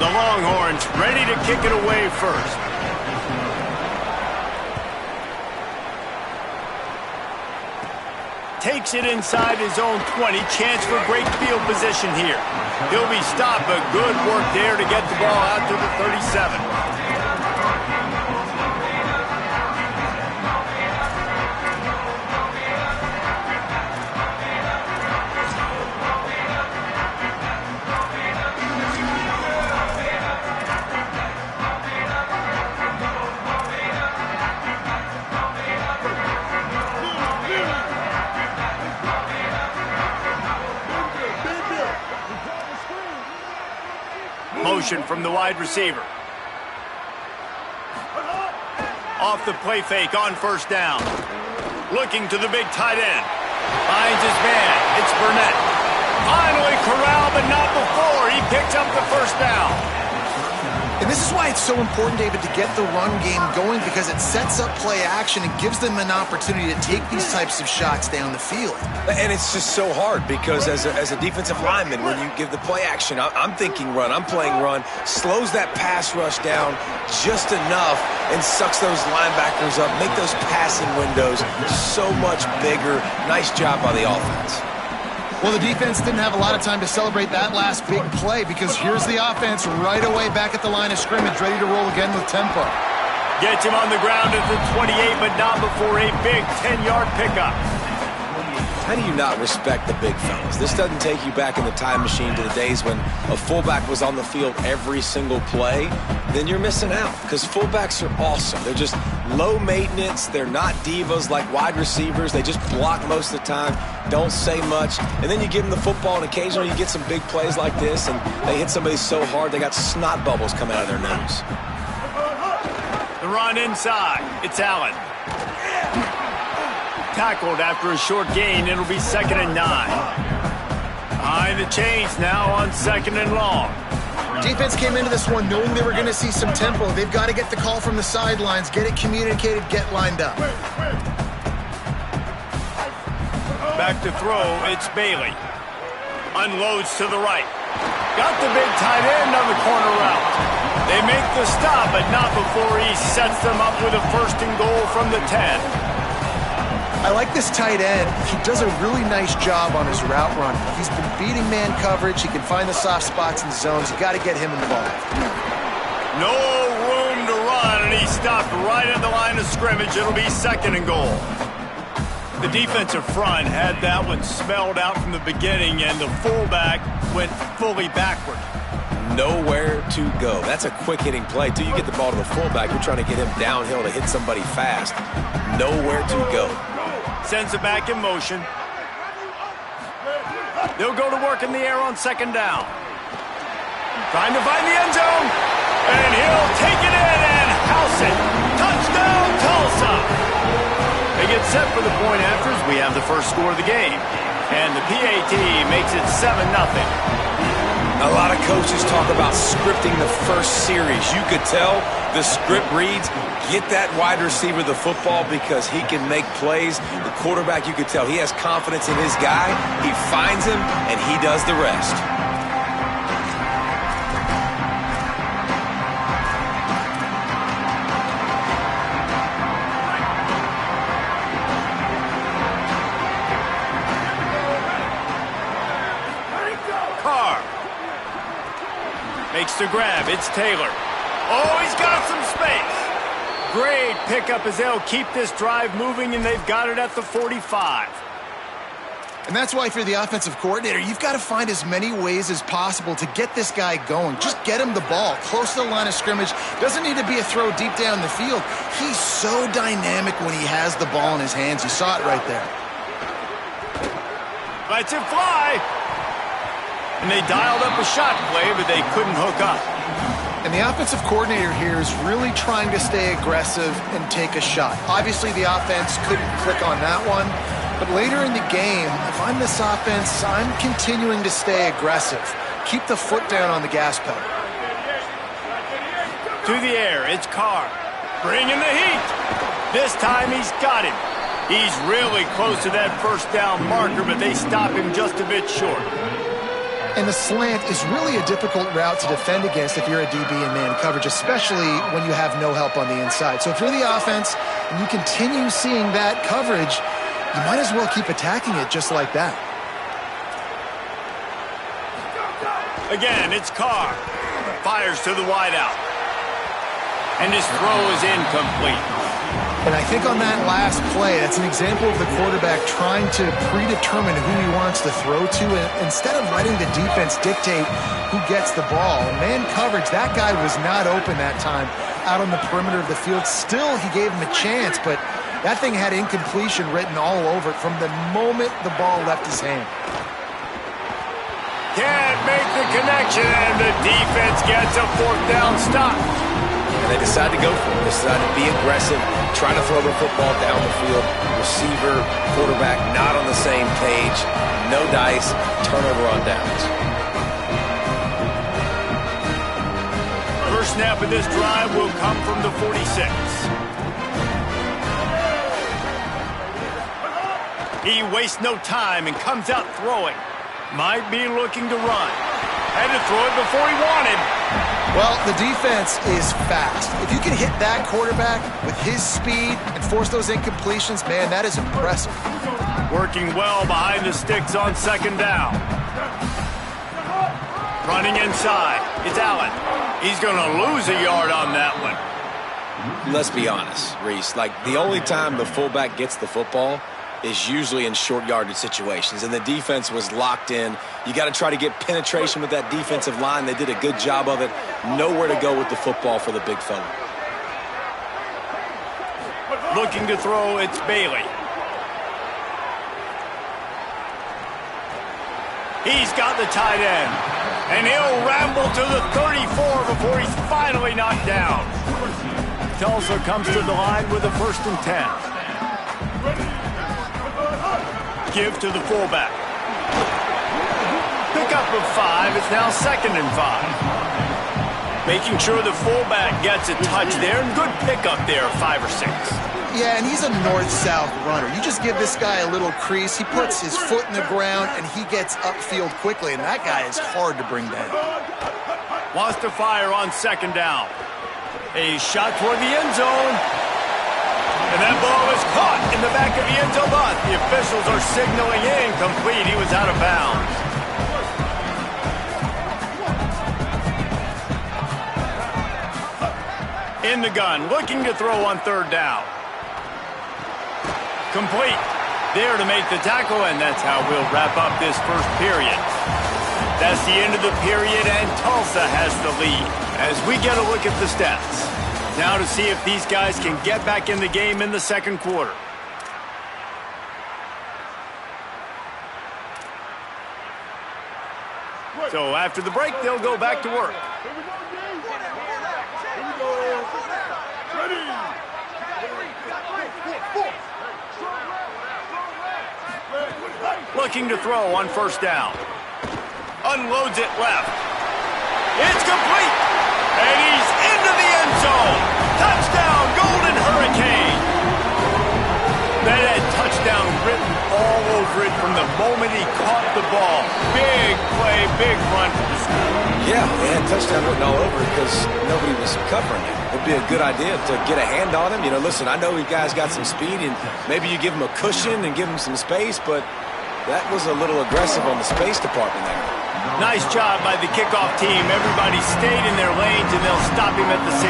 The Longhorns ready to kick it away first. Takes it inside his own 20. Chance for great field position here. He'll be stopped, but good work there to get the ball out to the 37. Motion from the wide receiver. Off the play fake on first down. Looking to the big tight end. Finds his man. It's Burnett. Finally corralled, but not before. He picks up the first down. And this is why it's so important, David, to get the run game going, because it sets up play action and gives them an opportunity to take these types of shots down the field. And it's just so hard because as a defensive lineman, when you give the play action, I'm thinking run, I'm playing run, slows that pass rush down just enough and sucks those linebackers up, make those passing windows so much bigger. Nice job by the offense. Well, the defense didn't have a lot of time to celebrate that last big play, because here's the offense right away back at the line of scrimmage, ready to roll again with tempo. Gets him on the ground at the 28, but not before a big 10-yard pickup. How do you not respect the big fellas? This doesn't take you back in the time machine to the days when a fullback was on the field every single play. Then you're missing out, because fullbacks are awesome. They're just low maintenance. They're not divas like wide receivers. They just block most of the time, don't say much. And then you give them the football, and occasionally you get some big plays like this, and they hit somebody so hard they got snot bubbles coming out of their nose. The run inside. It's Allen. Tackled after a short gain. It'll be 2nd and 9. Behind the chains now on 2nd and long. Defense came into this one knowing they were going to see some tempo. They've got to get the call from the sidelines, get it communicated, get lined up. Back to throw, it's Bailey. Unloads to the right. Got the big tight end on the corner route. They make the stop, but not before he sets them up with a 1st and goal from the 10. I like this tight end. He does a really nice job on his route run. He's been beating man coverage. He can find the soft spots in zones. You got to get him involved. No room to run, and he stopped right at the line of scrimmage. It'll be 2nd and goal. The defensive front had that one smelled out from the beginning, and the fullback went fully backward. Nowhere to go. That's a quick-hitting play. Till you get the ball to the fullback, you're trying to get him downhill to hit somebody fast. Nowhere to go. Sends it back in motion. They'll go to work in the air on 2nd down. Trying to find the end zone. And he'll take it in and house it. Touchdown, Tulsa. They get set for the point afters. We have the first score of the game. And the PAT makes it 7-0. A lot of coaches talk about scripting the first series. You could tell the script reads, get that wide receiver the football because he can make plays. The quarterback, you could tell he has confidence in his guy. He finds him, and he does the rest. Makes the grab. It's Taylor. Oh, he's got some space. Great pickup as they'll keep this drive moving, and they've got it at the 45. And that's why, if you're the offensive coordinator, you've got to find as many ways as possible to get this guy going. Just get him the ball close to the line of scrimmage. Doesn't need to be a throw deep down the field. He's so dynamic when he has the ball in his hands. You saw it right there. Lets it fly. And they dialed up a shot play, but they couldn't hook up. And the offensive coordinator here is really trying to stay aggressive and take a shot. Obviously, the offense couldn't click on that one. But later in the game, if I'm this offense, I'm continuing to stay aggressive. Keep the foot down on the gas pedal. To the air, it's Carr. Bringing the heat. This time he's got him. He's really close to that first down marker, but they stop him just a bit short. And the slant is really a difficult route to defend against if you're a DB in man coverage, especially when you have no help on the inside. So if you're the offense and you continue seeing that coverage, you might as well keep attacking it just like that. Again, it's Carr. Fires to the wideout. And his throw is incomplete. And I think on that last play, that's an example of the quarterback trying to predetermine who he wants to throw to, and instead of letting the defense dictate who gets the ball. Man coverage, that guy was not open that time out on the perimeter of the field. Still, he gave him a chance, but that thing had incompletion written all over it from the moment the ball left his hand. Can't make the connection, and the defense gets a fourth down stop. And they decide to go for it. They decide to be aggressive, trying to throw the football down the field. Receiver, quarterback, not on the same page. No dice, turnover on downs. First snap of this drive will come from the 46. He wastes no time and comes out throwing. Might be looking to run. Had to throw it before he wanted. Well, the defense is fast. If you can hit that quarterback with his speed and force those incompletions, man, that is impressive. Working well behind the sticks on second down. Running inside. It's Allen. He's going to lose a yard on that one. Let's be honest, Reese. Like, the only time the fullback gets the football is usually in short yardage situations, and the defense was locked in. You got to try to get penetration with that defensive line. They did a good job of it. Nowhere to go with the football for the big fella. Looking to throw, it's Bailey. He's got the tight end, and he'll ramble to the 34 before he's finally knocked down. Tulsa comes to the line with a 1st and 10. Give to the fullback. Pickup of 5. It's now 2nd and 5. Making sure the fullback gets a touch there. And good pickup there, 5 or 6. Yeah, and he's a north-south runner. You just give this guy a little crease. He puts his foot in the ground, and he gets upfield quickly. And that guy is hard to bring down. Wants to fire on 2nd down. A shot toward the end zone. And that ball is caught in the back of the end zone. But the officials are signaling incomplete. He was out of bounds. In the gun, looking to throw on 3rd down. Complete. There to make the tackle, and that's how we'll wrap up this first period. That's the end of the period, and Tulsa has the lead. As we get a look at the stats. Now to see if these guys can get back in the game in the second quarter. So after the break, they'll go back to work. Looking to throw on 1st down. Unloads it left. It's complete. And he's into the end zone. Touchdown, Golden Hurricane. That had touchdown written all over it from the moment he caught the ball. Big play, big run for the school. Yeah, they had touchdown written all over it because nobody was covering it. It'd be a good idea to get a hand on him. You know, listen, I know you guys got some speed, and maybe you give him a cushion and give him some space, but that was a little aggressive on the space department there. Nice job by the kickoff team. Everybody stayed in their lanes, and they'll stop him at the 16.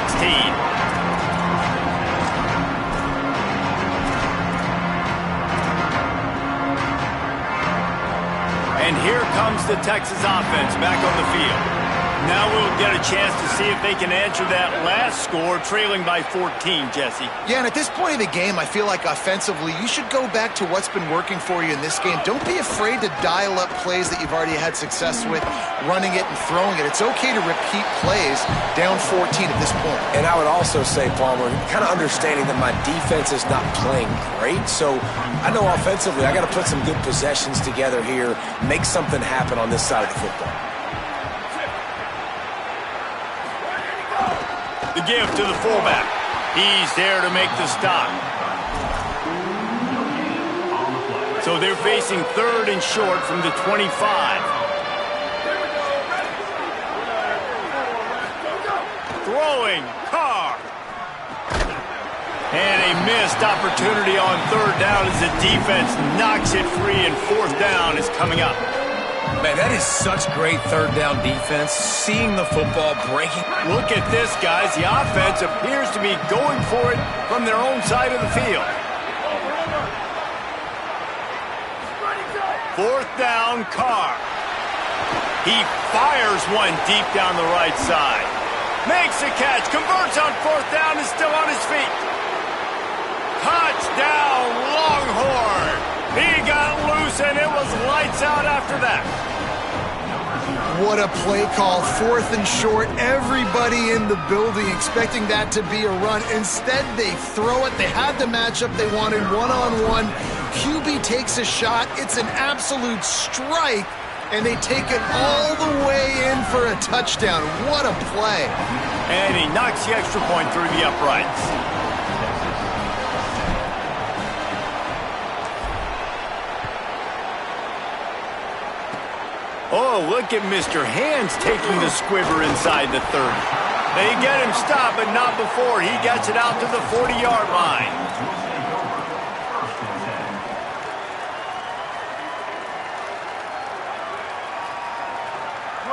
And here comes the Texas offense back on the field. Now we'll get a chance to see if they can answer that last score, trailing by 14, Jesse. Yeah, and at this point of the game, I feel like offensively, you should go back to what's been working for you in this game. Don't be afraid to dial up plays that you've already had success with, running it and throwing it. It's okay to repeat plays down 14 at this point. And I would also say, Palmer, kind of understanding that my defense is not playing great, so I know offensively I got to put some good possessions together here, make something happen on this side of the football. The give to the fullback. He's there to make the stop. So they're facing 3rd and short from the 25. throwing, Carr. And a missed opportunity on third down as the defense knocks it free, and fourth down is coming up. Man, that is such great third down defense. Seeing the football breaking. Look at this, guys. The offense appears to be going for it from their own side of the field. Fourth down, Carr. He fires one deep down the right side. Makes a catch, converts on fourth down, and still on his feet. Touchdown, Longhorn. He got loose, and it was lights out after that. What a play call. Fourth and short. Everybody in the building expecting that to be a run. Instead, they throw it. They had the matchup they wanted, one-on-one. QB takes a shot. It's an absolute strike, and they take it all the way in for a touchdown. What a play. And he knocks the extra point through the uprights. Oh, look at Mr. Hands taking the squibber inside the 30. They get him stopped, but not before he gets it out to the 40-yard line.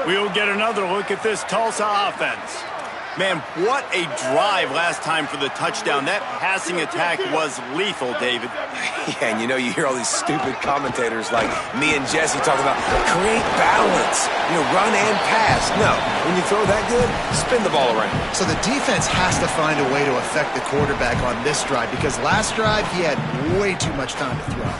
We'll get another look at this Tulsa offense. Man, what a drive last time for the touchdown. That passing attack was lethal, David. Yeah, and you hear all these stupid commentators like me and Jesse talking about create balance, run and pass. No, when you throw that good, spin the ball around. So the defense has to find a way to affect the quarterback on this drive, because last drive he had way too much time to throw.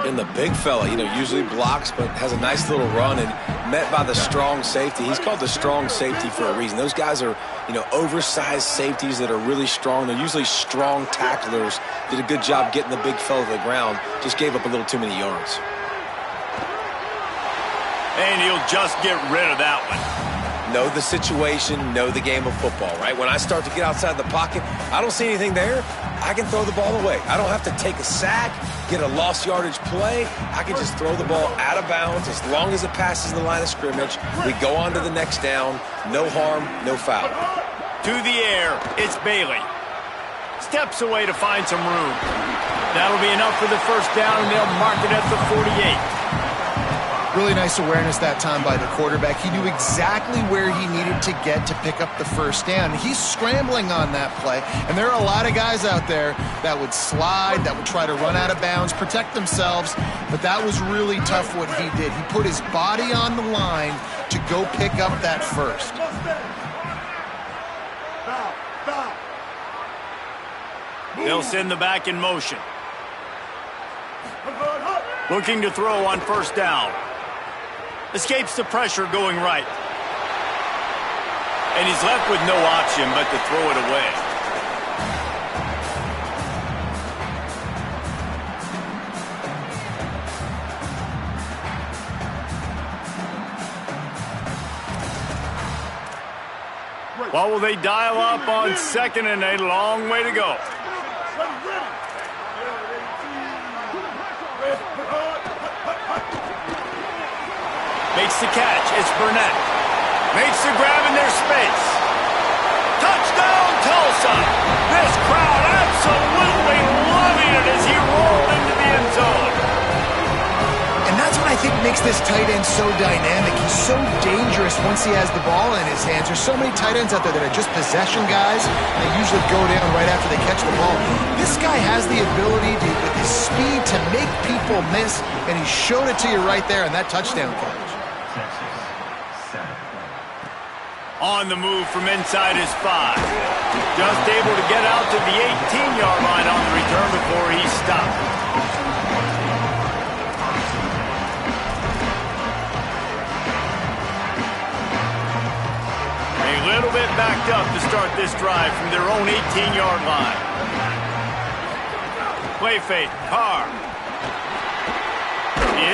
And the big fella, usually blocks, but has a nice little run, and met by the strong safety. He's called the strong safety for a reason. Those guys are, oversized safeties that are really strong. They're usually strong tacklers. Did a good job getting the big fella to the ground. Just gave up a little too many yards. And he'll just get rid of that one. Know the situation, know the game of football, right? When I start to get outside the pocket, I don't see anything there. I can throw the ball away. I don't have to take a sack, get a lost yardage play. I can just throw the ball out of bounds as long as it passes the line of scrimmage. We go on to the next down. No harm, no foul. To the air, it's Bailey. Steps away to find some room. That'll be enough for the first down, and they'll mark it at the 48. Really nice awareness that time by the quarterback. He knew exactly where he needed to get to pick up the first down. He's scrambling on that play, and there are a lot of guys out there that would slide, that would try to run out of bounds, protect themselves, but that was really tough what he did. He put his body on the line to go pick up that first. They'll send the back in motion. Looking to throw on first down. Escapes the pressure going right. And he's left with no option but to throw it away. What will they dial up on second and a long way to go? Makes the catch. It's Burnett. Makes the grab in their space. Touchdown, Tulsa. This crowd absolutely loving it as he rolled into the end zone. And that's what I think makes this tight end so dynamic. He's so dangerous once he has the ball in his hands. There's so many tight ends out there that are just possession guys. They usually go down right after they catch the ball. This guy has the ability to, with his speed, to make people miss, and he showed it to you right there in that touchdown catch. On the move from inside his 5. Just able to get out to the 18-yard line on the return before he stopped. A little bit backed up to start this drive from their own 18-yard line. Play fake, Carr.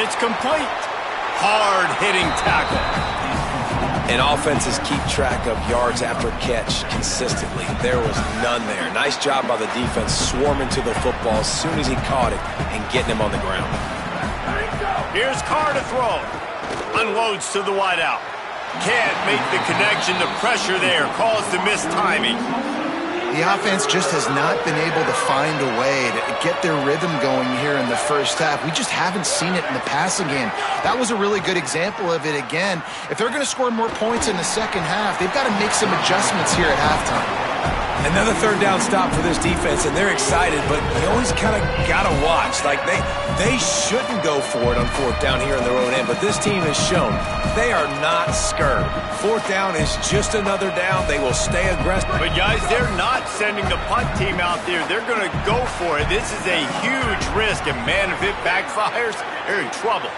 It's complete. Hard-hitting tackle. And offenses keep track of yards after catch consistently. There was none there. Nice job by the defense swarming to the football as soon as he caught it and getting him on the ground. Here's Carr to throw. Unloads to the wideout. Can't make the connection. The pressure there caused the mistiming. The offense just has not been able to find a way to get their rhythm going here in the first half. We just haven't seen it in the passing game. That was a really good example of it again. If they're going to score more points in the second half, they've got to make some adjustments here at halftime. Another third down stop for this defense, and they're excited, but you always kind of got to watch. Like, they shouldn't go for it on fourth down here in their own end, but this team has shown they are not scared. Fourth down is just another down. They will stay aggressive. But, guys, they're not sending the punt team out there. They're going to go for it. This is a huge risk, and, man, if it backfires, they're in trouble.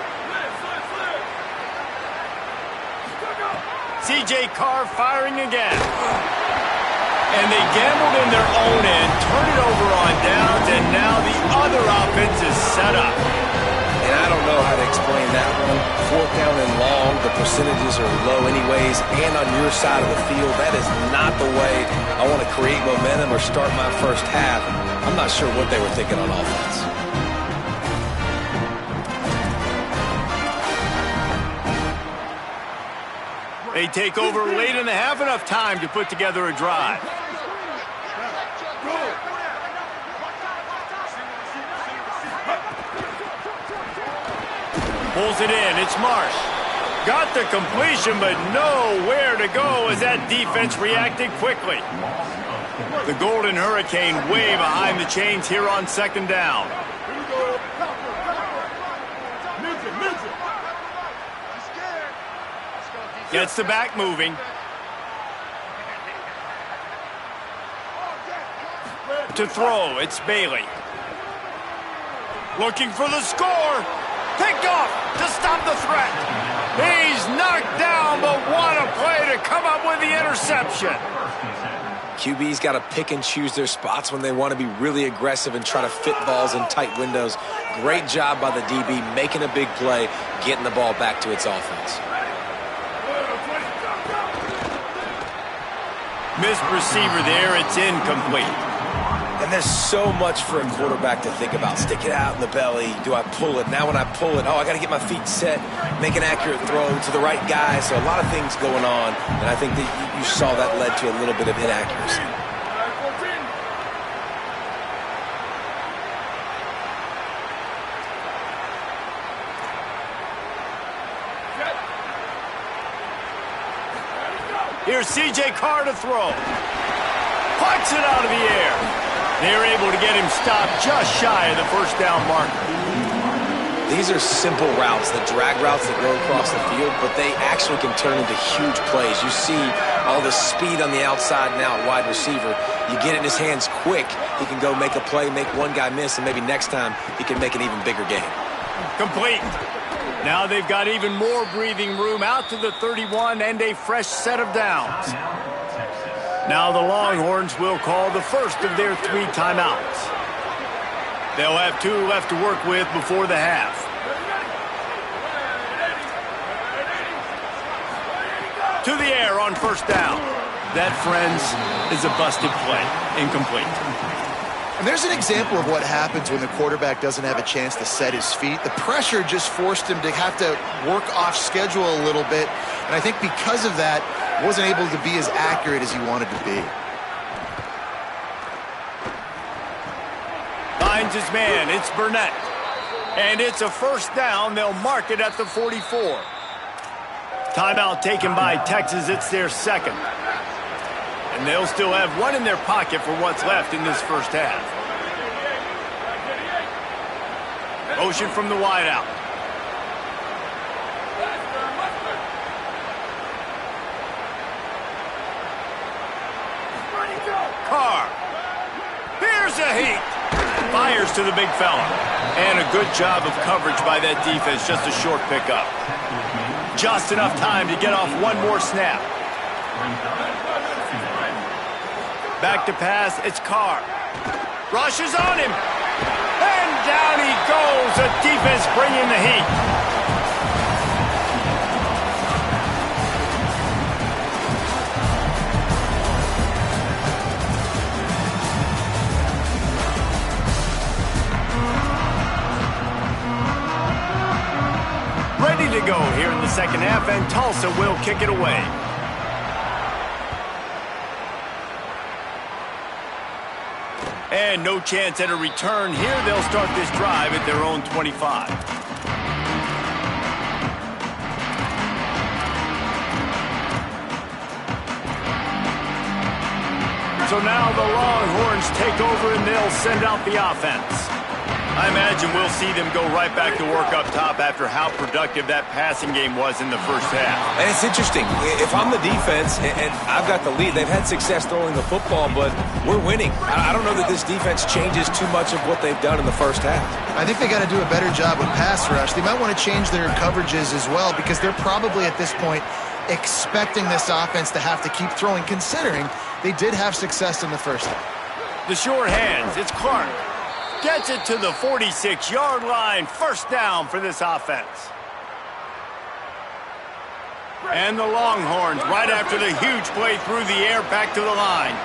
C.J. Carr firing again. And they gambled in their own end, turn it over on downs, and now the other offense is set up. And I don't know how to explain that one. Fourth down and long, the percentages are low anyways, and on your side of the field, that is not the way I want to create momentum or start my first half. I'm not sure what they were thinking on offense. They take over late in the half, enough time to put together a drive. Pulls it in, it's Marsh. Got the completion, but nowhere to go as that defense reacted quickly. The Golden Hurricane way behind the chains here on second down. Gets the back moving. To throw, it's Bailey. Looking for the score. Picked off to stop the threat. He's knocked down, but what a play to come up with the interception. QB's got to pick and choose their spots when they want to be really aggressive and try to fit balls in tight windows. Great job by the DB making a big play, getting the ball back to its offense. Missed receiver there, it's incomplete. And there's so much for a quarterback to think about. Stick it out in the belly. Do I pull it? Now when I pull it, I got to get my feet set, make an accurate throw to the right guy. So a lot of things going on, and I think that you saw that led to a little bit of inaccuracy. Here's C.J. Carr to throw. Puts it out of the air. They're able to get him stopped just shy of the first down marker. These are simple routes, the drag routes that go across the field, but they actually can turn into huge plays. You see all the speed on the outside now at wide receiver. You get it in his hands quick, he can go make a play, make one guy miss, and maybe next time he can make an even bigger gain. Complete. Now they've got even more breathing room out to the 31 and a fresh set of downs. Now the Longhorns will call the first of their 3 timeouts. They'll have 2 left to work with before the half. To the air on first down. That, friends, is a busted play. Incomplete. And there's an example of what happens when the quarterback doesn't have a chance to set his feet. The pressure just forced him to have to work off schedule a little bit. And I think because of that, wasn't able to be as accurate as he wanted to be. Finds his man. It's Burnett. And it's a first down. They'll mark it at the 44. Timeout taken by Texas. It's their second. And they'll still have 1 in their pocket for what's left in this first half. Motion from the wideout. Carr. Here's a heat. Fires to the big fella. And a good job of coverage by that defense. Just a short pickup. Just enough time to get off one more snap. Back to pass, it's Carr. Rushes on him. And down he goes. The defense bringing the heat. Ready to go here in the second half, and Tulsa will kick it away. And no chance at a return here. They'll start this drive at their own 25. So now the Longhorns take over and they'll send out the offense. I imagine we'll see them go right back to work up top after how productive that passing game was in the first half. And it's interesting. If I'm the defense and I've got the lead, they've had success throwing the football, but we're winning. I don't know that this defense changes too much of what they've done in the first half. I think they got to do a better job with pass rush. They might want to change their coverages as well because they're probably at this point expecting this offense to have to keep throwing, considering they did have success in the first half. The short hands, it's Clark. Gets it to the 46-yard line. First down for this offense. And the Longhorns, right after the huge play through the air, back to the line.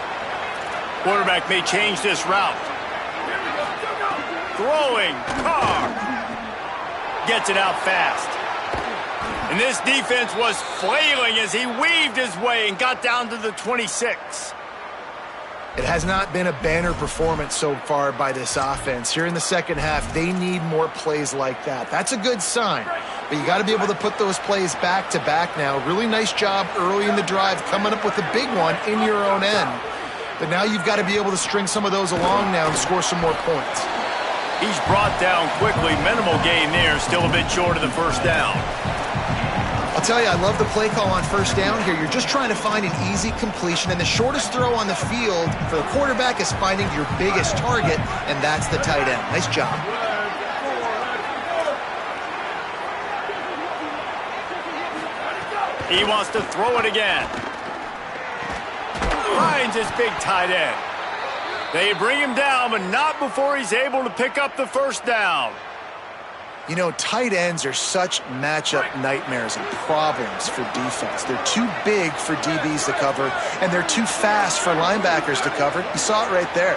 Quarterback may change this route. Throwing, Carr. Gets it out fast. And this defense was flailing as he weaved his way and got down to the 26. It has not been a banner performance so far by this offense. Here in the second half, they need more plays like that. That's a good sign, but you got to be able to put those plays back to back now. Really nice job early in the drive, coming up with a big one in your own end. But now you've got to be able to string some of those along now and score some more points. He's brought down quickly. Minimal gain there, still a bit short of the first down. I'll tell you, I love the play call on first down here. You're just trying to find an easy completion, and the shortest throw on the field for the quarterback is finding your biggest target, and that's the tight end. Nice job. He wants to throw it again. Finds his big tight end. They bring him down, but not before he's able to pick up the first down. You know, tight ends are such matchup nightmares and problems for defense. They're too big for DBs to cover, and they're too fast for linebackers to cover. You saw it right there.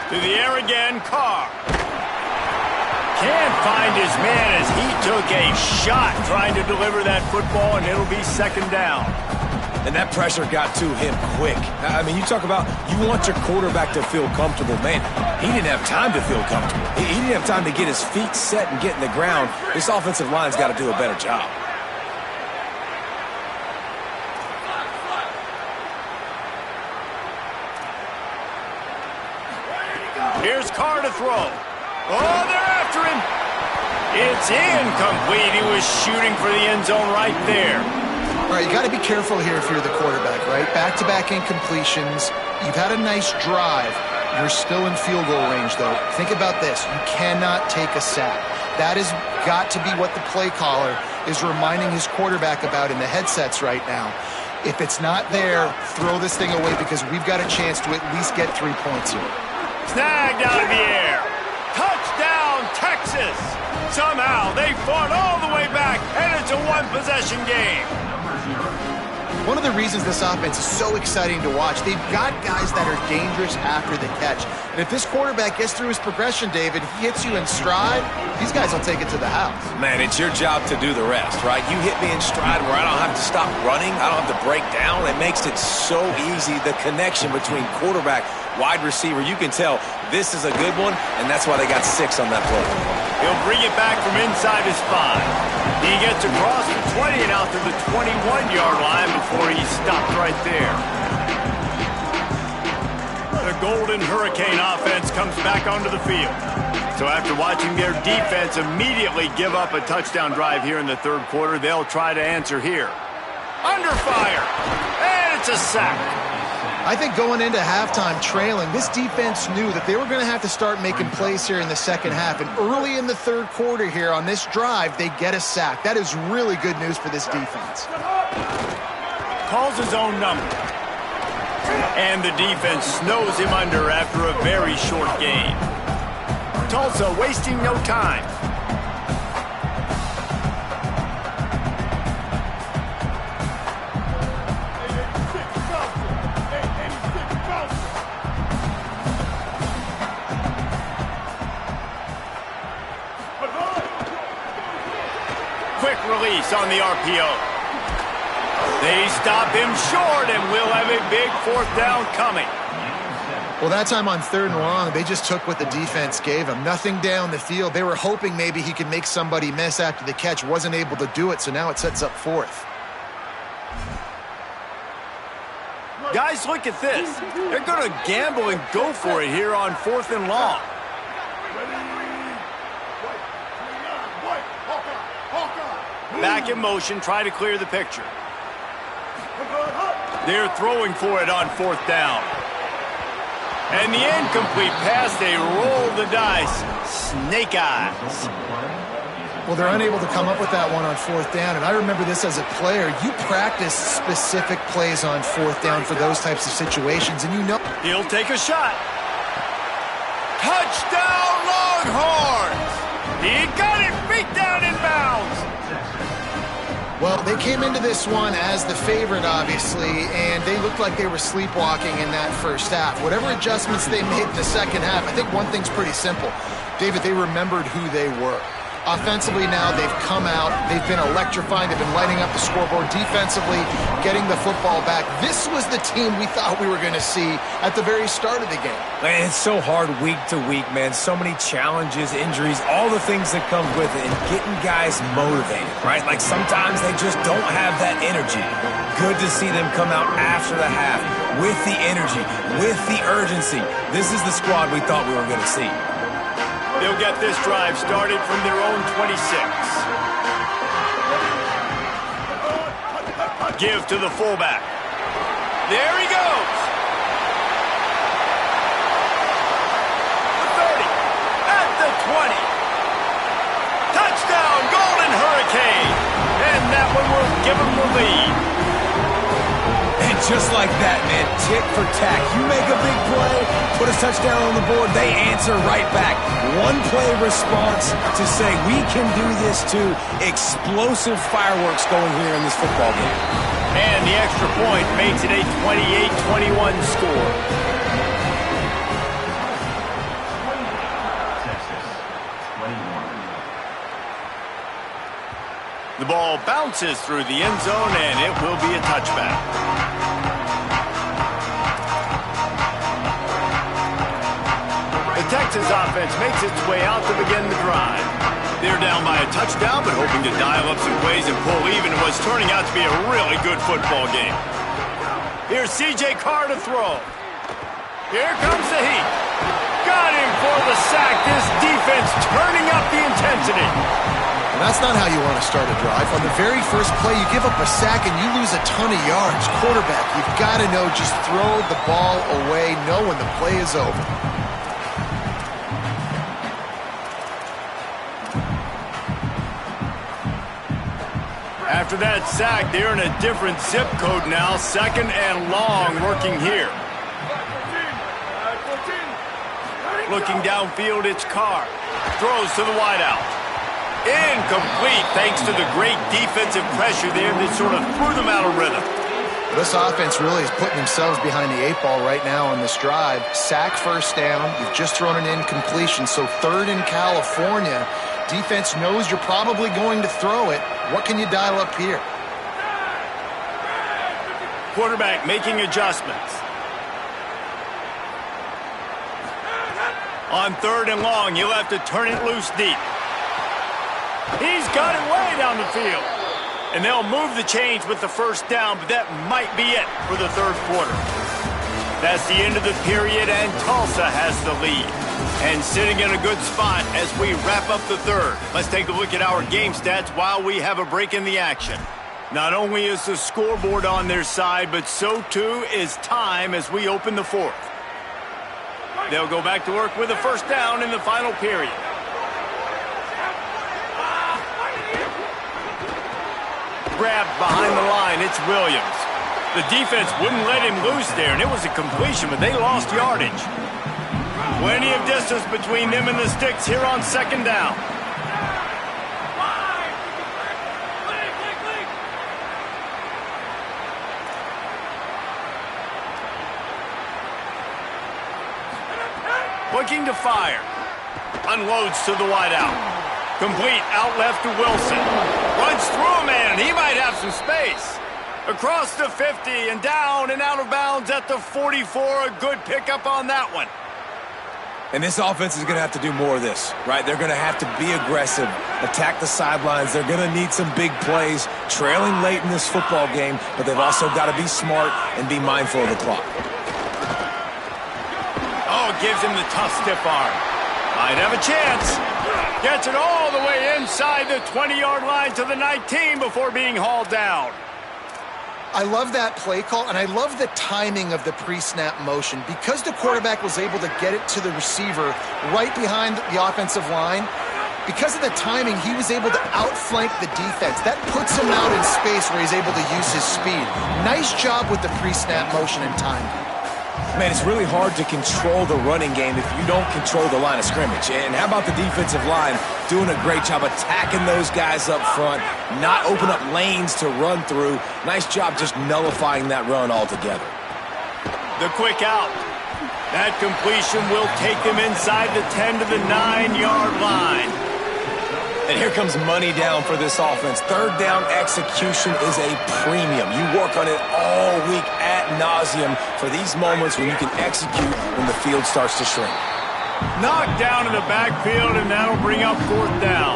To the air again, Carr. Can't find his man as he took a shot trying to deliver that football, and it'll be second down. And that pressure got to him quick. I mean, you talk about you want your quarterback to feel comfortable. Man, he didn't have time to feel comfortable. He didn't have time to get his feet set and get in the ground. This offensive line's got to do a better job. Here's Carr to throw. Oh, they're after him. It's incomplete. He was shooting for the end zone right there. All right, you got to be careful here if you're the quarterback, right? Back-to-back incompletions. You've had a nice drive. You're still in field goal range, though. Think about this. You cannot take a sack. That has got to be what the play caller is reminding his quarterback about in the headsets right now. If it's not there, throw this thing away because we've got a chance to at least get 3 points here. Snagged out of the air. Touchdown, Texas. Somehow they fought all the way back, and it's a one-possession game. One of the reasons this offense is so exciting to watch, they've got guys that are dangerous after the catch. And if this quarterback gets through his progression, David, he hits you in stride, these guys will take it to the house. Man, it's your job to do the rest, right? You hit me in stride where I don't have to stop running. I don't have to break down. It makes it so easy. The connection between quarterback, wide receiver, you can tell this is a good one, and that's why they got 6 on that play. He'll bring it back from inside his 5. He gets across the 20 and out to the 21-yard line before he's stopped right there. The Golden Hurricane offense comes back onto the field. So after watching their defense immediately give up a touchdown drive here in the third quarter, they'll try to answer here. Under fire, and it's a sack. I think going into halftime trailing, this defense knew that they were going to have to start making plays here in the second half. And early in the third quarter here on this drive, they get a sack. That is really good news for this defense. Calls his own number. And the defense snows him under after a very short gain. Tulsa wasting no time. quick release on the RPO. They stop him short, and we'll have a big 4th down coming. Well, that time on 3rd and long, they just took what the defense gave him. Nothing down the field. They were hoping maybe he could make somebody miss after the catch. Wasn't able to do it, so now it sets up 4th. Guys, look at this. They're going to gamble and go for it here on 4th and long. Back in motion, try to clear the picture. They're throwing for it on 4th down. And the incomplete pass, they roll the dice. Snake eyes. Well, they're unable to come up with that one on 4th down, and I remember this as a player. You practice specific plays on 4th down for those types of situations, and you know. He'll take a shot. Touchdown, Longhorns! He got it, feet down in bounds. Well, they came into this one as the favorite, obviously, and they looked like they were sleepwalking in that first half. Whatever adjustments they made in the second half, I think one thing's pretty simple. David, they remembered who they were. Offensively now, they've come out. They've been electrifying. They've been lighting up the scoreboard. Defensively, getting the football back. This was the team we thought we were going to see at the very start of the game. Man, it's so hard week to week, man. So many challenges, injuries, all the things that come with it, and getting guys motivated, right? Like sometimes they just don't have that energy. Good to see them come out after the half with the energy, with the urgency. This is the squad we thought we were going to see. They'll get this drive started from their own 26. Give to the fullback. There he goes. The 30. At the 20. Touchdown, Golden Hurricane. And that one will give them the lead. And just like that, man, tick for tack. You make a big play, put a touchdown on the board, they answer right back. One play response to say, we can do this too. Explosive fireworks going here in this football game. And the extra point makes it a 28-21 score. The ball bounces through the end zone, and it will be a touchback. The Texas offense makes its way out to begin the drive. They're down by a touchdown, but hoping to dial up some plays and pull even in what's turning out to be a really good football game. Here's C.J. Carr to throw. Here comes the heat. Got him for the sack. This defense turning up the intensity. And that's not how you want to start a drive. On the very first play, you give up a sack and you lose a ton of yards. Quarterback, you've got to know, just throw the ball away, know when the play is over. After that sack, they're in a different zip code now. 2nd and long working here. Looking downfield, it's Carr. Throws to the wideout. Incomplete thanks to the great defensive pressure there that sort of threw them out of rhythm. This offense really is putting themselves behind the 8 ball right now on this drive. Sack, first down. You've just thrown an incompletion, so 3rd in California. Defense knows you're probably going to throw it. What can you dial up here? Quarterback making adjustments. On 3rd and long, you'll have to turn it loose deep. He's got it way down the field. And they'll move the chains with the first down, but that might be it for the 3rd quarter. That's the end of the period, and Tulsa has the lead. And sitting in a good spot as we wrap up the 3rd. Let's take a look at our game stats while we have a break in the action. Not only is the scoreboard on their side, but so too is time as we open the 4th. They'll go back to work with a first down in the final period. Grabbed behind the line, it's Williams. The defense wouldn't let him loose there, and it was a completion, but they lost yardage. Plenty of distance between them and the sticks here on 2nd down. Looking to fire. Unloads to the wideout. Complete out left to Wilson. Runs through a man. He might have some space. Across the 50 and down and out of bounds at the 44. A good pickup on that one. And this offense is going to have to do more of this, right? They're going to have to be aggressive, attack the sidelines. They're going to need some big plays, trailing late in this football game, but they've also got to be smart and be mindful of the clock. Oh, gives him the tough stiff arm. Might have a chance. Gets it all the way inside the 20-yard line to the 19 before being hauled down. I love that play call, and I love the timing of the pre-snap motion. Because the quarterback was able to get it to the receiver right behind the offensive line, because of the timing, he was able to outflank the defense. That puts him out in space where he's able to use his speed. Nice job with the pre-snap motion and timing. Man, it's really hard to control the running game if you don't control the line of scrimmage. And how about the defensive line doing a great job attacking those guys up front, not open up lanes to run through. Nice job just nullifying that run altogether. The quick out. That completion will take them inside the 10 to the 9-yard line. And here comes money down for this offense. Third down execution is a premium. You work on it all week ad nauseum for these moments when you can execute when the field starts to shrink. Knocked down in the backfield, and that'll bring up fourth down.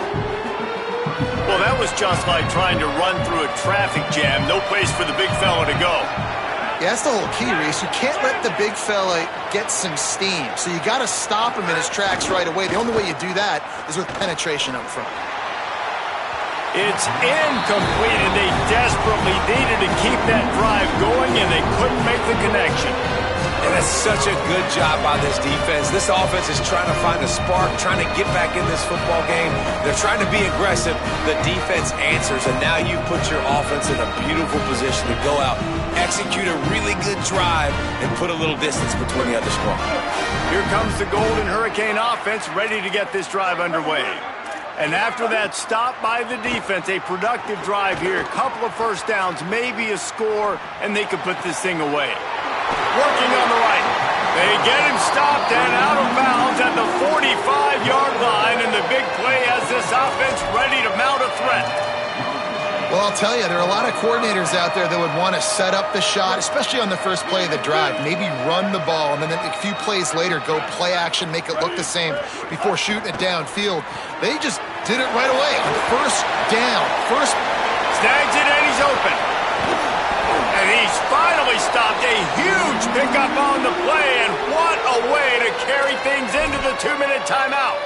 Well, that was just like trying to run through a traffic jam. No place for the big fella to go. Yeah, that's the whole key, Reese. You can't let the big fella get some steam. So you got to stop him in his tracks right away. The only way you do that is with penetration up front. It's incomplete, and they desperately needed to keep that drive going, and they couldn't make the connection. And that's such a good job by this defense. This offense is trying to find a spark, trying to get back in this football game. They're trying to be aggressive. The defense answers, and now you put your offense in a beautiful position to go out, execute a really good drive, and put a little distance between the other squad. Here comes the Golden Hurricane offense ready to get this drive underway. And after that stop by the defense, a productive drive here, a couple of first downs, maybe a score, and they can put this thing away. Working on the right. They get him stopped and out of bounds at the 45-yard line, and the big play has this offense ready to mount a threat. Well, I'll tell you, there are a lot of coordinators out there that would want to set up the shot, especially on the first play of the drive, maybe run the ball, and then a few plays later go play action, make it look the same before shooting it downfield. They just did it right away on first down. Snags it, and he's open. And he's finally stopped. A huge pickup on the play, and what a way to carry things into the 2-minute timeout.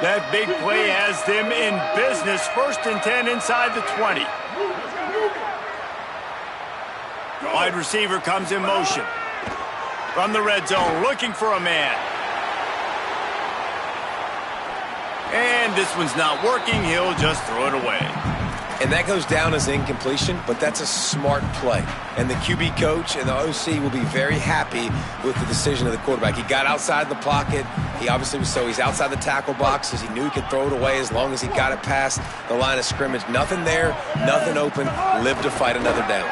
That big play has them in business. 1st and 10 inside the 20. Wide receiver comes in motion. From the red zone, looking for a man. And this one's not working. He'll just throw it away. And that goes down as incompletion, but that's a smart play. And the QB coach and the OC will be very happy with the decision of the quarterback. He got outside the pocket. He obviously was he's outside the tackle box as he knew he could throw it away as long as he got it past the line of scrimmage. Nothing there, nothing open. Live to fight another down.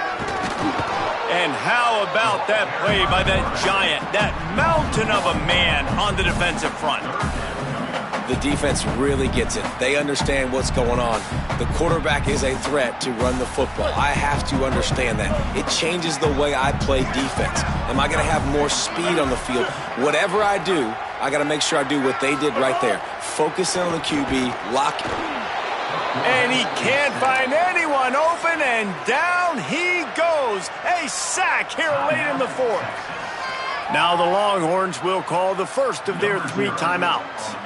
And how about that play by that giant, that mountain of a man on the defensive front? The defense really gets it. They understand what's going on. The quarterback is a threat to run the football. I have to understand that. It changes the way I play defense. Am I going to have more speed on the field? Whatever I do, I got to make sure I do what they did right there. Focus in on the QB, lock it. And he can't find anyone open, and down he goes. A sack here late in the 4th. Now the Longhorns will call the first of their 3 timeouts.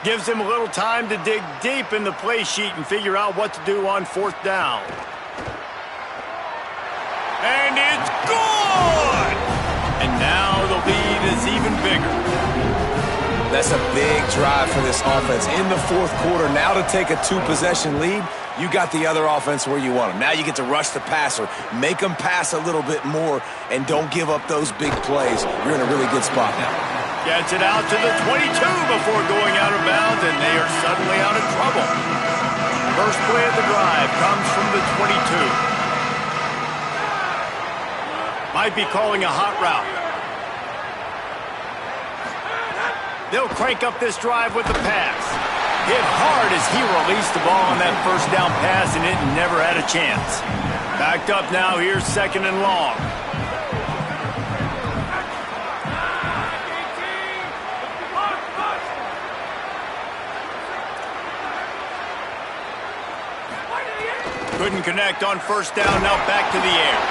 Gives him a little time to dig deep in the play sheet and figure out what to do on 4th down. And it's good! And now the lead is even bigger. That's a big drive for this offense in the 4th quarter. Now to take a 2-possession lead, you got the other offense where you want them. Now you get to rush the passer, make them pass a little bit more, and don't give up those big plays. You're in a really good spot now. Gets it out to the 22 before going out of bounds, and they are suddenly out of trouble. First play of the drive comes from the 22. Might be calling a hot route. They'll crank up this drive with the pass. Hit hard as he released the ball on that first down pass, and it never had a chance. Backed up now, here's 2nd and long. Couldn't connect on first down, now back to the air.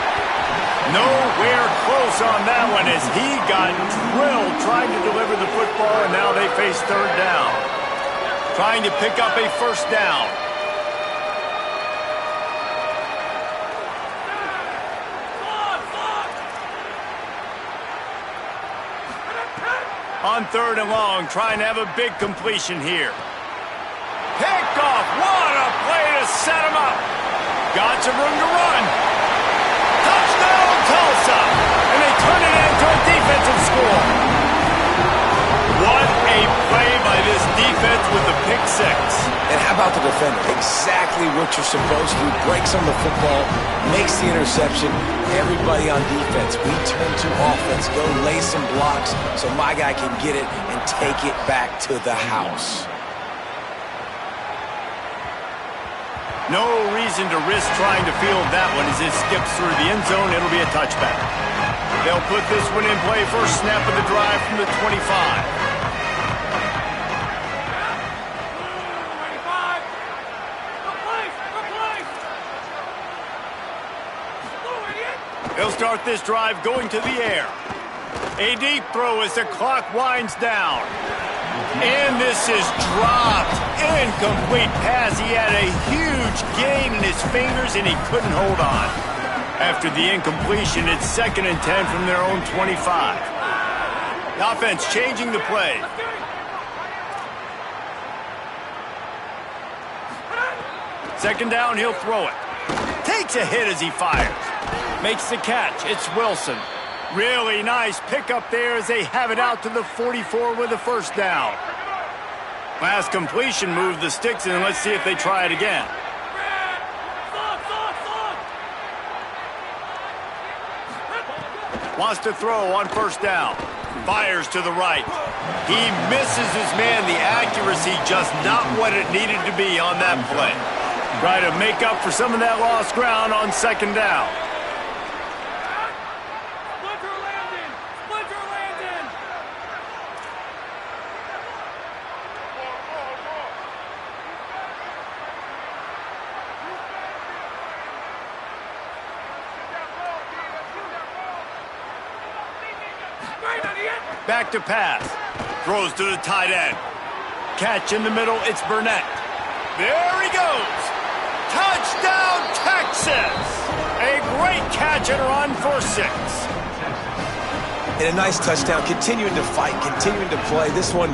Nowhere close on that one as he got drilled trying to deliver the football, and now they face 3rd down. Trying to pick up a first down. On 3rd and long, trying to have a big completion here. Picked off. What a play to set him up. Got some room to run. Touchdown, Tulsa. And they turn it into a defensive score. What a play by this defense with the pick 6. And how about the defender? Exactly what you're supposed to. Breaks on the football, makes the interception. Everybody on defense, we turn to offense. Go lay some blocks so my guy can get it and take it back to the house. No reason to risk trying to field that one as it skips through the end zone. It'll be a touchback. They'll put this one in play. First snap of the drive from the 25. They'll start this drive going to the air. A deep throw as the clock winds down. And this is dropped. Incomplete pass. He had a huge gain in his fingers and he couldn't hold on. After the incompletion, it's 2nd and 10 from their own 25. The offense changing the play. Second down, he'll throw it. Takes a hit as he fires. Makes the catch. It's Wilson. Really nice pickup there as they have it out to the 44 with a first down. Last completion moved the sticks, and let's see if they try it again. Wants to throw on first down. Fires to the right. He misses his man. The accuracy just not what it needed to be on that play. Try to make up for some of that lost ground on second down. Back to pass. Throws to the tight end. Catch in the middle. It's Burnett. There he goes. Touchdown, Texas. A great catch and run for 6. And a nice touchdown. Continuing to fight, continuing to play. This one,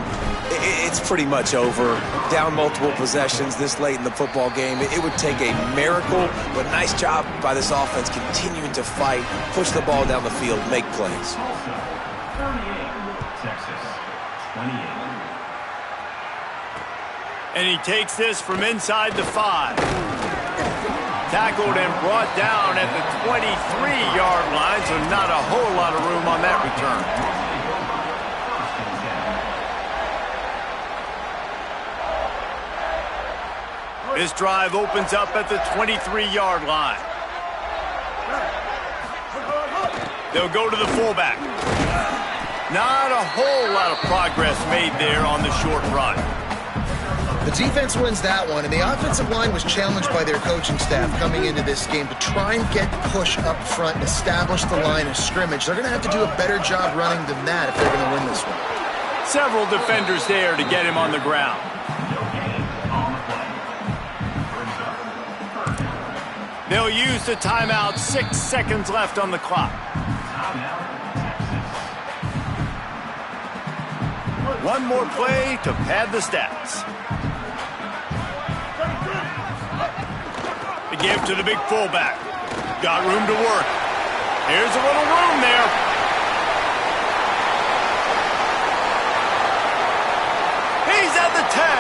it's pretty much over. Down multiple possessions this late in the football game. It would take a miracle, but nice job by this offense continuing to fight, push the ball down the field, make plays. 38, Texas, 28. And he takes this from inside the 5. Tackled and brought down at the 23-yard line, so not a whole lot of room on that return. This drive opens up at the 23-yard line. They'll go to the fullback. Not a whole lot of progress made there on the short run. The defense wins that one, and the offensive line was challenged by their coaching staff coming into this game to try and get push up front and establish the line of scrimmage. They're going to have to do a better job running than that if they're going to win this one. Several defenders there to get him on the ground. They'll use the timeout. 6 seconds left on the clock. One more play to pad the stats. The give to the big fullback. Got room to work. Here's a little room there. He's at the 10.